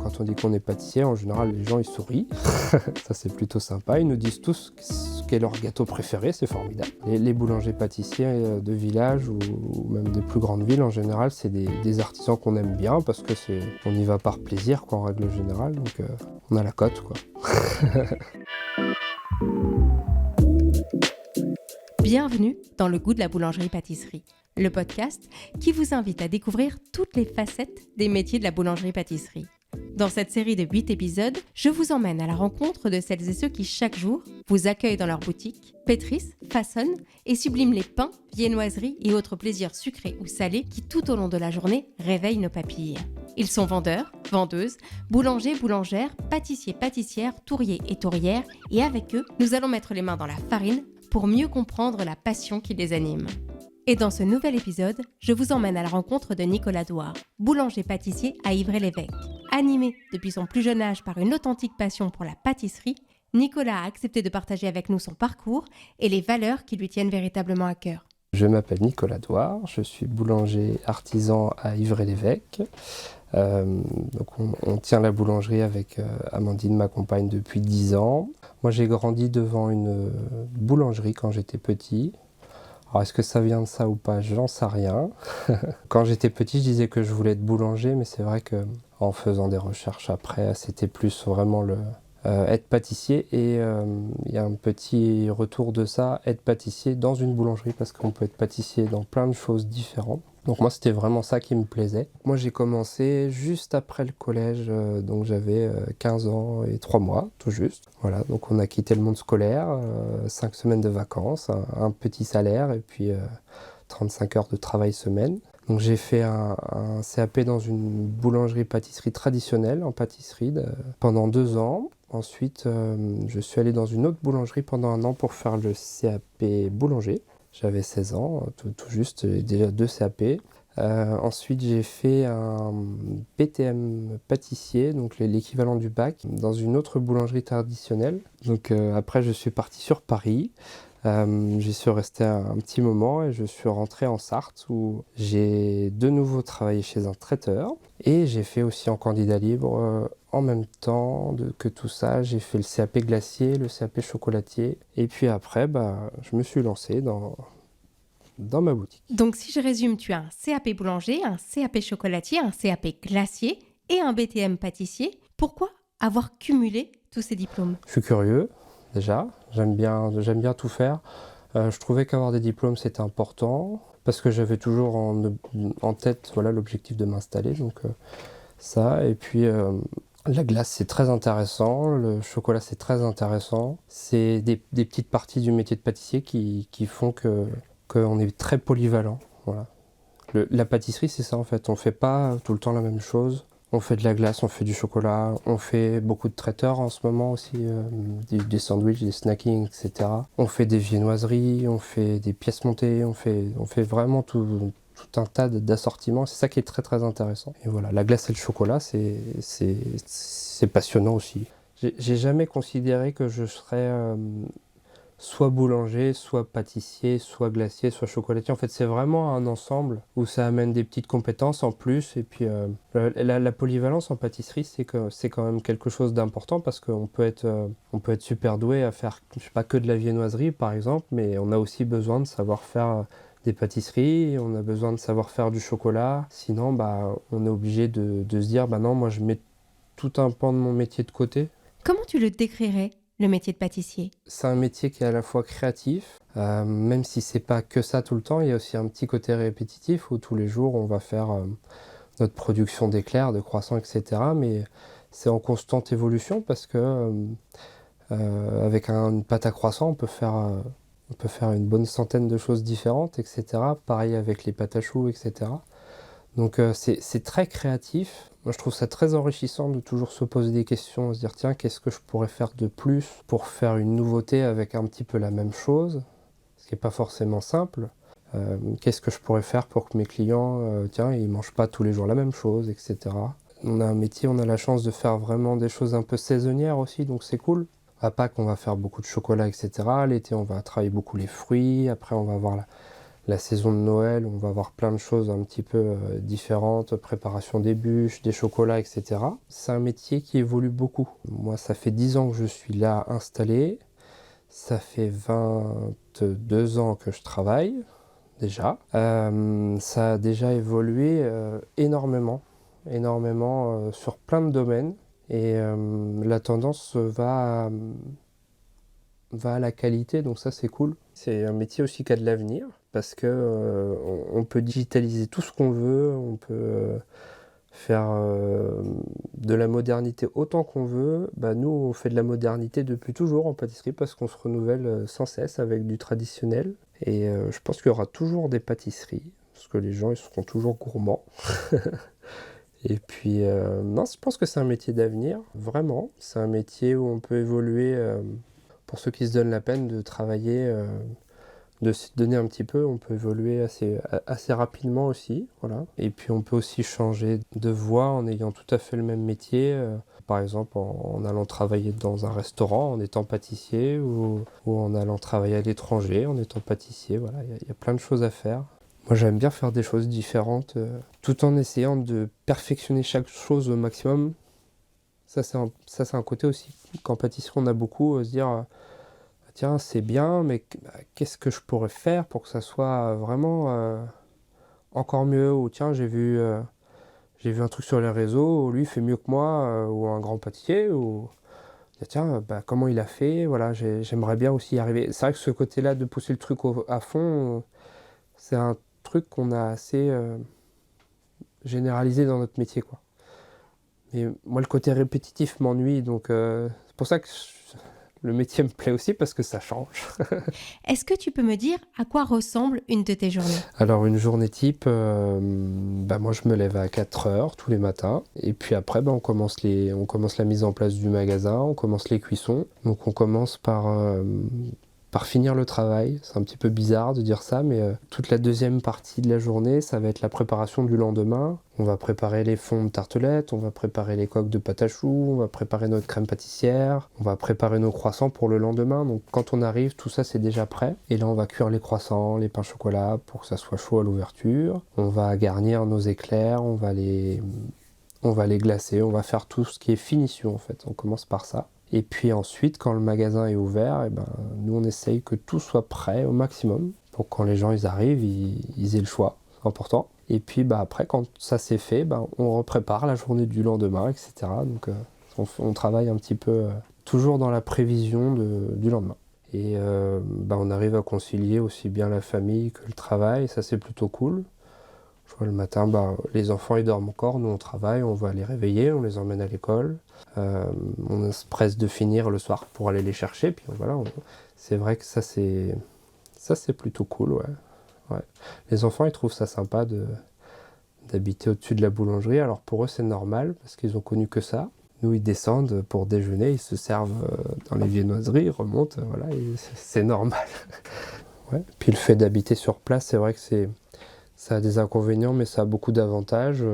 Quand on dit qu'on est pâtissier, en général, les gens ils sourient. Ça, c'est plutôt sympa. Ils nous disent tous ce qu'est leur gâteau préféré, c'est formidable. Les boulangers pâtissiers de village ou même des plus grandes villes, en général, c'est des artisans qu'on aime bien parce que on y va par plaisir, quoi, en règle générale. Donc, on a la cote, quoi. Bienvenue dans le goût de la boulangerie-pâtisserie, le podcast qui vous invite à découvrir toutes les facettes des métiers de la boulangerie-pâtisserie. Dans cette série de 8 épisodes, je vous emmène à la rencontre de celles et ceux qui, chaque jour, vous accueillent dans leur boutique, pétrissent, façonnent et subliment les pains, viennoiseries et autres plaisirs sucrés ou salés qui, tout au long de la journée, réveillent nos papilles. Ils sont vendeurs, vendeuses, boulangers, boulangères, pâtissiers, pâtissières, touriers et tourières, et avec eux, nous allons mettre les mains dans la farine pour mieux comprendre la passion qui les anime. Et dans ce nouvel épisode, je vous emmène à la rencontre de Nicolas Douard, boulanger-pâtissier à Ivray-l'Évêque. Animé depuis son plus jeune âge par une authentique passion pour la pâtisserie, Nicolas a accepté de partager avec nous son parcours et les valeurs qui lui tiennent véritablement à cœur. Je m'appelle Nicolas Douard, je suis boulanger artisan à Ivray-l'Évêque. Donc on tient la boulangerie avec Amandine, ma compagne, depuis 10 ans. Moi, j'ai grandi devant une boulangerie quand j'étais petit. Alors, est-ce que ça vient de ça ou pas? J'en sais rien. Quand j'étais petit, je disais que je voulais être boulanger, mais c'est vrai que en faisant des recherches après, c'était plus vraiment être pâtissier. Et il y a un petit retour de ça, être pâtissier dans une boulangerie, parce qu'on peut être pâtissier dans plein de choses différentes. Donc moi, c'était vraiment ça qui me plaisait. Moi, j'ai commencé juste après le collège, donc j'avais 15 ans et 3 mois, tout juste. Voilà, donc on a quitté le monde scolaire, 5 semaines de vacances, un petit salaire et puis 35 heures de travail semaine. Donc j'ai fait un CAP dans une boulangerie-pâtisserie traditionnelle, en pâtisserie, pendant 2 ans. Ensuite, je suis allé dans une autre boulangerie pendant 1 an pour faire le CAP boulanger. J'avais 16 ans, tout juste, déjà 2 CAP. Ensuite, j'ai fait un BTM pâtissier, donc l'équivalent du bac, dans une autre boulangerie traditionnelle. Donc après, je suis parti sur Paris. J'y suis resté un petit moment et je suis rentré en Sarthe où j'ai de nouveau travaillé chez un traiteur. Et j'ai fait aussi en candidat libre en même temps que tout ça. J'ai fait le CAP glacier, le CAP chocolatier. Et puis après, je me suis lancé dans ma boutique. Donc si je résume, tu as un CAP boulanger, un CAP chocolatier, un CAP glacier et un BTM pâtissier. Pourquoi avoir cumulé tous ces diplômes? Je suis curieux, déjà. J'aime bien tout faire. Je trouvais qu'avoir des diplômes, c'était important parce que j'avais toujours en tête l'objectif de m'installer. Donc ça, et puis la glace, c'est très intéressant. Le chocolat, c'est très intéressant. C'est des petites parties du métier de pâtissier qui font qu'on est très polyvalent. Voilà. La pâtisserie, c'est ça en fait. On ne fait pas tout le temps la même chose. On fait de la glace, on fait du chocolat, on fait beaucoup de traiteurs en ce moment aussi, des sandwichs, des snackings, etc. On fait des viennoiseries, on fait des pièces montées, on fait vraiment tout un tas d'assortiments. C'est ça qui est très très intéressant. Et voilà, la glace et le chocolat, c'est passionnant aussi. J'ai jamais considéré que je serais soit boulanger, soit pâtissier, soit glacier, soit chocolatier. En fait, c'est vraiment un ensemble où ça amène des petites compétences en plus. Et puis, la polyvalence en pâtisserie, c'est quand même quelque chose d'important parce qu'on peut être super doué à faire, je sais pas, que de la viennoiserie, par exemple, mais on a aussi besoin de savoir faire des pâtisseries, on a besoin de savoir faire du chocolat. Sinon, on est obligé de se dire, non, moi, je mets tout un pan de mon métier de côté. Comment tu le décrirais, le métier de pâtissier? C'est un métier qui est à la fois créatif, même si c'est pas que ça tout le temps, il y a aussi un petit côté répétitif où tous les jours on va faire notre production d'éclairs, de croissants, etc. Mais c'est en constante évolution parce que avec une pâte à croissant, on peut faire une bonne centaine de choses différentes, etc. Pareil avec les pâtes à choux, etc. Donc c'est très créatif. Moi, je trouve ça très enrichissant de toujours se poser des questions, se dire tiens, qu'est-ce que je pourrais faire de plus pour faire une nouveauté avec un petit peu la même chose, ce qui n'est pas forcément simple. Qu'est-ce que je pourrais faire pour que mes clients, ils mangent pas tous les jours la même chose, etc. On a un métier, on a la chance de faire vraiment des choses un peu saisonnières aussi, donc c'est cool. À Pâques, on va faire beaucoup de chocolat, etc. L'été, on va travailler beaucoup les fruits. Après, on va avoir la saison de Noël, on va avoir plein de choses un petit peu différentes, préparation des bûches, des chocolats, etc. C'est un métier qui évolue beaucoup. Moi, ça fait 10 ans que je suis là installé. Ça fait 22 ans que je travaille, déjà. Ça a déjà évolué énormément sur plein de domaines. Et la tendance va à la qualité, donc ça c'est cool. C'est un métier aussi qui a de l'avenir, parce que on peut digitaliser tout ce qu'on veut, on peut faire de la modernité autant qu'on veut. Bah, nous, on fait de la modernité depuis toujours en pâtisserie, parce qu'on se renouvelle sans cesse avec du traditionnel. Et je pense qu'il y aura toujours des pâtisseries, parce que les gens ils seront toujours gourmands. Et puis, non, je pense que c'est un métier d'avenir, vraiment. C'est un métier où on peut évoluer, pour ceux qui se donnent la peine de travailler, de se donner un petit peu, on peut évoluer assez rapidement aussi, voilà. Et puis on peut aussi changer de voie en ayant tout à fait le même métier, par exemple en allant travailler dans un restaurant, en étant pâtissier, ou en allant travailler à l'étranger, en étant pâtissier, voilà, il y a plein de choses à faire. Moi j'aime bien faire des choses différentes, tout en essayant de perfectionner chaque chose au maximum. Ça c'est un côté aussi, qu'en pâtisserie on a beaucoup, se dire tiens c'est bien, mais qu'est-ce que je pourrais faire pour que ça soit vraiment encore mieux, ou tiens j'ai vu un truc sur les réseaux, lui il fait mieux que moi, ou un grand pâtissier, ou tiens comment il a fait, voilà, j'aimerais bien aussi y arriver. C'est vrai que ce côté-là de pousser le truc à fond, c'est un truc qu'on a assez généralisé dans notre métier, quoi. Mais moi, le côté répétitif m'ennuie, donc c'est pour ça que le métier me plaît aussi, parce que ça change. Est-ce que tu peux me dire à quoi ressemble une de tes journées? Alors, une journée type, moi, je me lève à 4 heures tous les matins. Et puis après, on commence la mise en place du magasin, on commence les cuissons. Donc, on commence par finir le travail. C'est un petit peu bizarre de dire ça, mais toute la deuxième partie de la journée, ça va être la préparation du lendemain. On va préparer les fonds de tartelettes, on va préparer les coques de pâte à choux, on va préparer notre crème pâtissière, on va préparer nos croissants pour le lendemain. Donc quand on arrive, tout ça c'est déjà prêt. Et là on va cuire les croissants, les pains chocolat pour que ça soit chaud à l'ouverture. On va garnir nos éclairs, on va les glacer, on va faire tout ce qui est finition en fait. On commence par ça. Et puis ensuite, quand le magasin est ouvert, nous on essaye que tout soit prêt au maximum pour que quand les gens ils arrivent, ils aient le choix, c'est important. Et puis après, quand ça c'est fait, on reprépare la journée du lendemain, etc. Donc on travaille un petit peu toujours dans la prévision du lendemain. Et on arrive à concilier aussi bien la famille que le travail, ça c'est plutôt cool. Je vois le matin, les enfants ils dorment encore, nous on travaille, on va les réveiller, on les emmène à l'école. On se presse de finir le soir pour aller les chercher, puis voilà, c'est vrai que ça c'est plutôt cool, ouais. Ouais. Les enfants ils trouvent ça sympa d'habiter au-dessus de la boulangerie, alors pour eux c'est normal parce qu'ils ont connu que ça. Nous ils descendent pour déjeuner, ils se servent dans les viennoiseries, ils remontent, voilà, et c'est normal. Ouais. Puis le fait d'habiter sur place, c'est vrai que ça a des inconvénients, mais ça a beaucoup d'avantages,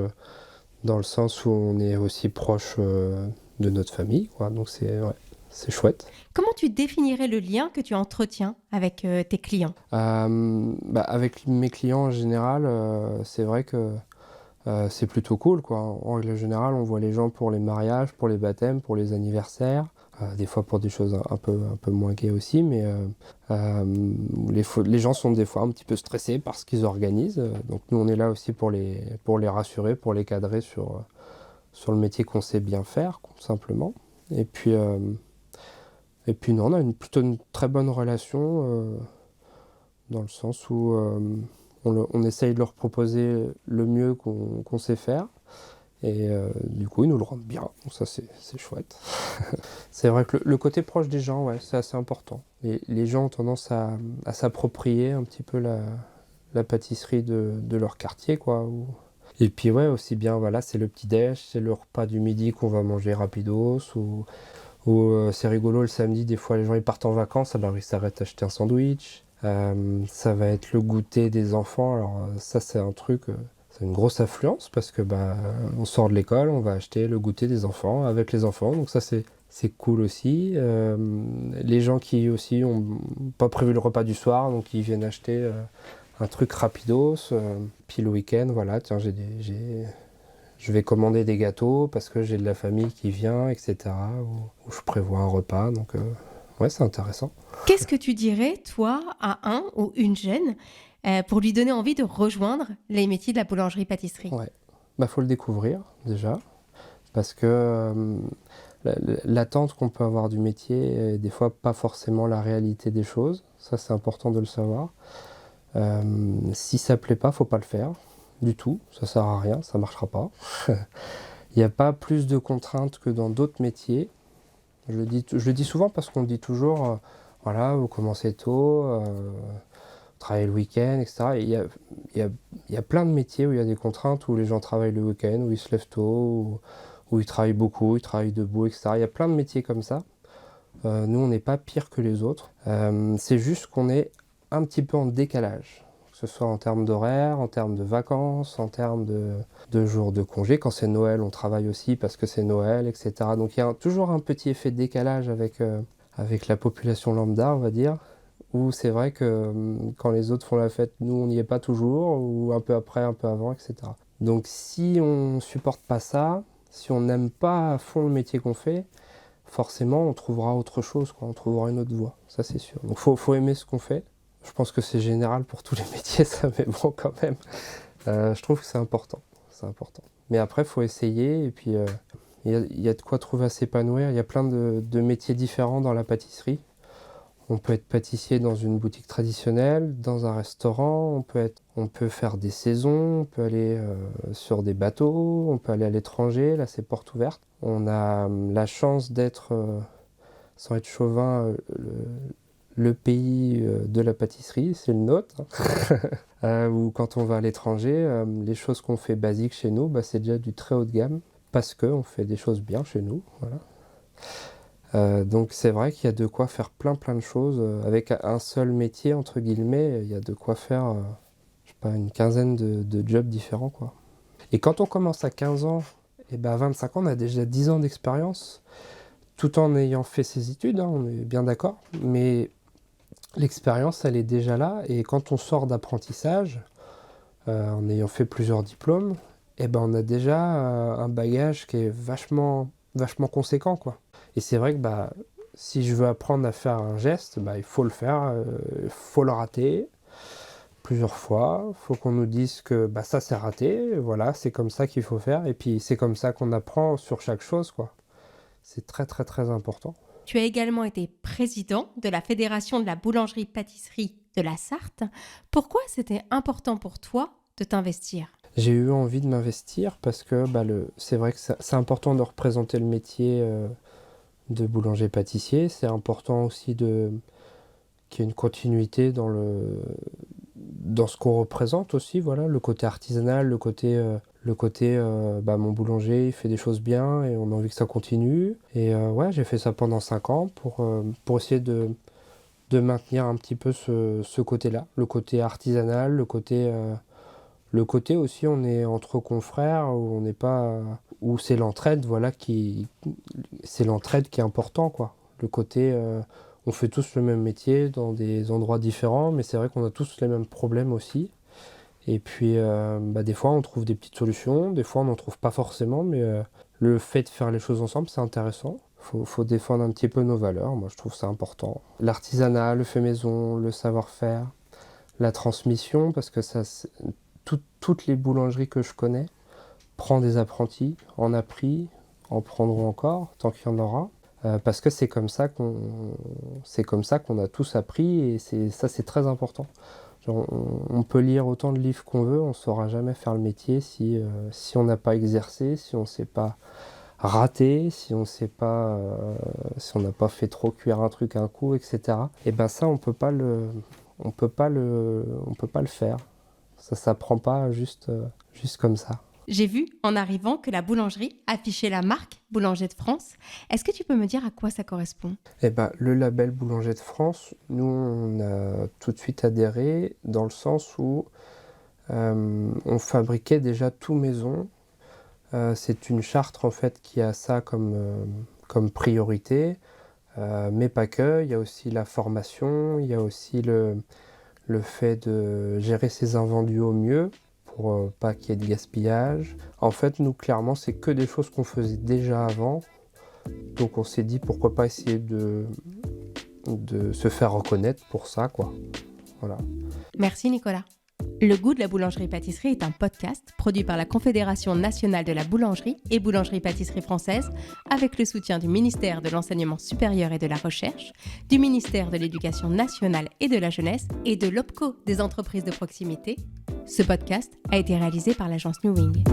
dans le sens où on est aussi proche de notre famille, quoi. Donc c'est chouette. Comment tu définirais le lien que tu entretiens avec tes clients? Avec mes clients en général, c'est vrai que c'est plutôt cool, quoi. En règle générale, on voit les gens pour les mariages, pour les baptêmes, pour les anniversaires. Des fois pour des choses un peu moins gaies aussi, mais les gens sont des fois un petit peu stressés par ce qu'ils organisent. Donc nous on est là aussi pour les rassurer, pour les cadrer sur le métier qu'on sait bien faire, simplement. Et puis non, on a plutôt une très bonne relation, dans le sens où on essaye de leur proposer le mieux qu'on sait faire. Et du coup, ils nous le rendent bien. Donc ça, c'est chouette. C'est vrai que le côté proche des gens, ouais, c'est assez important. Les gens ont tendance à s'approprier un petit peu la pâtisserie de leur quartier, quoi. Et puis ouais, aussi bien, voilà, c'est le petit-déj, c'est le repas du midi qu'on va manger rapidos, ou c'est rigolo, le samedi, des fois les gens ils partent en vacances, alors ils s'arrêtent acheter un sandwich. Ça va être le goûter des enfants, alors ça c'est un truc... c'est une grosse affluence parce que on sort de l'école, on va acheter le goûter des enfants avec les enfants, donc ça c'est cool aussi. Les gens qui aussi ont pas prévu le repas du soir, donc ils viennent acheter un truc rapidos. Puis le week-end, voilà, tiens, je vais commander des gâteaux parce que j'ai de la famille qui vient, etc. Ou je prévois un repas, donc ouais, c'est intéressant. Qu'est-ce que tu dirais, toi, à un ou une jeune, pour lui donner envie de rejoindre les métiers de la boulangerie-pâtisserie? Ouais, bah faut le découvrir déjà, parce que l'attente qu'on peut avoir du métier est des fois pas forcément la réalité des choses. Ça, c'est important de le savoir. Si ça plaît pas, faut pas le faire du tout. Ça sert à rien, ça marchera pas. Il n'y a pas plus de contraintes que dans d'autres métiers. Je le dis souvent parce qu'on dit toujours, voilà, vous commencez tôt, vous travaillez le week-end, etc. Et il y a plein de métiers où il y a des contraintes, où les gens travaillent le week-end, où ils se lèvent tôt, où ils travaillent beaucoup, ils travaillent debout, etc. Il y a plein de métiers comme ça. Nous, on n'est pas pire que les autres. C'est juste qu'on est un petit peu en décalage, que ce soit en termes d'horaire, en termes de vacances, en termes de jours de congé. Quand c'est Noël, on travaille aussi parce que c'est Noël, etc. Donc il y a toujours un petit effet de décalage avec la population lambda, on va dire, où c'est vrai que quand les autres font la fête, nous, on n'y est pas toujours, ou un peu après, un peu avant, etc. Donc si on supporte pas ça, si on n'aime pas à fond le métier qu'on fait, forcément, on trouvera autre chose, quoi. On trouvera une autre voie, ça c'est sûr. Donc faut aimer ce qu'on fait. Je pense que c'est général pour tous les métiers, ça, mais bon, quand même. Je trouve que c'est important. C'est important. Mais après, il faut essayer, et puis il y a de quoi trouver à s'épanouir. Il y a plein de métiers différents dans la pâtisserie. On peut être pâtissier dans une boutique traditionnelle, dans un restaurant, on peut faire des saisons, on peut aller sur des bateaux, on peut aller à l'étranger, là c'est porte ouverte. On a la chance d'être, sans être chauvin, le pays de la pâtisserie, c'est le nôtre. Ou quand on va à l'étranger, les choses qu'on fait basiques chez nous, bah, c'est déjà du très haut de gamme, parce qu'on fait des choses bien chez nous. Voilà. Donc c'est vrai qu'il y a de quoi faire plein de choses. Avec un seul métier, entre guillemets, il y a de quoi faire, je sais pas, une quinzaine de jobs différents, quoi. Et quand on commence à 15 ans, et ben à 25 ans, on a déjà 10 ans d'expérience, tout en ayant fait ses études, hein, on est bien d'accord. Mais l'expérience, elle est déjà là. Et quand on sort d'apprentissage, en ayant fait plusieurs diplômes, et ben on a déjà un bagage qui est vachement conséquent, quoi. Et c'est vrai que bah, si je veux apprendre à faire un geste, bah, il faut le faire, il faut le rater plusieurs fois. Il faut qu'on nous dise que bah, ça c'est raté, voilà, c'est comme ça qu'il faut faire. Et puis c'est comme ça qu'on apprend sur chaque chose, quoi. C'est très important. Tu as également été président de la Fédération de la boulangerie-pâtisserie de la Sarthe. Pourquoi c'était important pour toi de t'investir? J'ai eu envie de m'investir parce que bah, c'est vrai que c'est important de représenter le métier de boulanger-pâtissier. C'est important aussi qu'il y ait une continuité dans ce qu'on représente aussi. Voilà, le côté artisanal, le côté bah, mon boulanger il fait des choses bien et on a envie que ça continue. Et ouais, j'ai fait ça pendant 5 ans pour essayer de maintenir un petit peu ce côté-là, le côté artisanal, le côté aussi on est entre confrères, où on n'est pas, où c'est l'entraide, voilà, c'est l'entraide qui est important, quoi. Le côté, on fait tous le même métier dans des endroits différents, mais c'est vrai qu'on a tous les mêmes problèmes aussi. Et puis, bah, des fois on trouve des petites solutions, des fois on n'en trouve pas forcément, mais le fait de faire les choses ensemble, c'est intéressant. Faut défendre un petit peu nos valeurs, moi je trouve ça important. L'artisanat, le fait maison, le savoir-faire, la transmission, parce que toutes les boulangeries que je connais prennent des apprentis, en a pris, en prendront encore, tant qu'il y en aura. Parce que c'est comme ça qu'on a tous appris, et c'est très important. Genre, on peut lire autant de livres qu'on veut, on ne saura jamais faire le métier si on n'a pas exercé, si on ne s'est pas raté, si on n'a pas fait trop cuire un truc un coup, etc. Et ben ça, on peut pas le faire. Ça s'apprend pas juste comme ça. J'ai vu en arrivant que la boulangerie affichait la marque Boulanger de France. Est-ce que tu peux me dire à quoi ça correspond? Eh ben, le label Boulanger de France, nous, on a tout de suite adhéré dans le sens où on fabriquait déjà tout maison. C'est une charte en fait qui a ça comme priorité, mais pas que. Il y a aussi la formation, il y a aussi le le fait de gérer ses invendus au mieux pour pas qu'il y ait de gaspillage. En fait, nous, clairement, c'est que des choses qu'on faisait déjà avant. Donc on s'est dit pourquoi pas essayer de se faire reconnaître pour ça, quoi. Voilà. Merci Nicolas. Le goût de la boulangerie-pâtisserie est un podcast produit par la Confédération nationale de la boulangerie et boulangerie-pâtisserie française avec le soutien du ministère de l'Enseignement supérieur et de la Recherche, du ministère de l'Éducation nationale et de la Jeunesse et de l'OPCO des entreprises de proximité. Ce podcast a été réalisé par l'agence New Wing.